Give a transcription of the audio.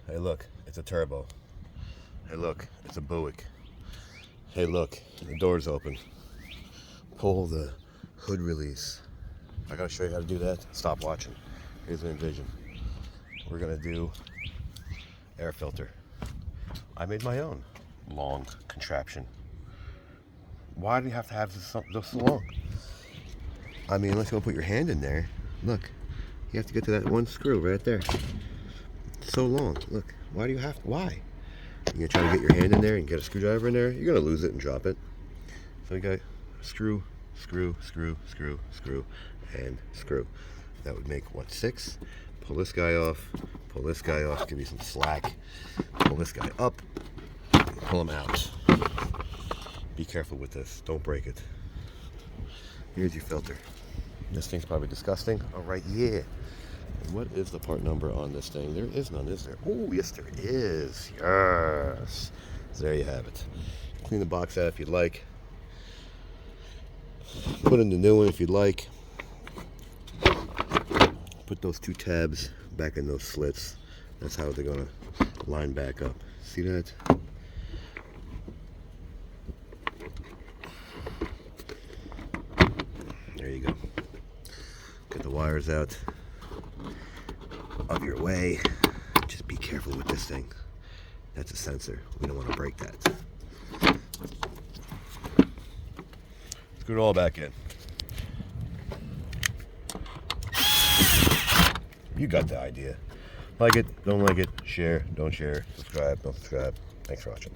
Hey look, it's a turbo. Hey look, it's a Buick. Hey look, the door's open. Pull the hood release. I gotta show you how to do that. Stop watching. Here's an Envision. We're gonna do air filter. I made my own long contraption. Why do you have to have this so long? I mean, unless you want to put your hand in there. Look, you have to get to that one screw right there. It's so long. Look, why do you have to? Why? You're gonna try to get your hand in there and get a screwdriver in there. You're gonna lose it and drop it. So you got screw, screw, screw, screw, screw, and screw. That would make what, 6? Pull this guy off. Pull this guy off. Give you some slack. Pull this guy up. Pull him out. Be careful with this. Don't break it. Here's your filter. This thing's probably disgusting. Oh, right, yeah. And what is the part number on this thing? There is none, is there? Oh, yes, there is. Yes. So there you have it. Clean the box out if you'd like. Put in the new one if you'd like. Put those 2 tabs back in those slits. That's how they're going to line back up. See that? There you go. Get the wires out of your way. Just be careful with this thing. That's a sensor. We don't want to break that. Screw it all back in. You got the idea. Like it, don't like it, share, don't share, subscribe, don't subscribe. Thanks for watching.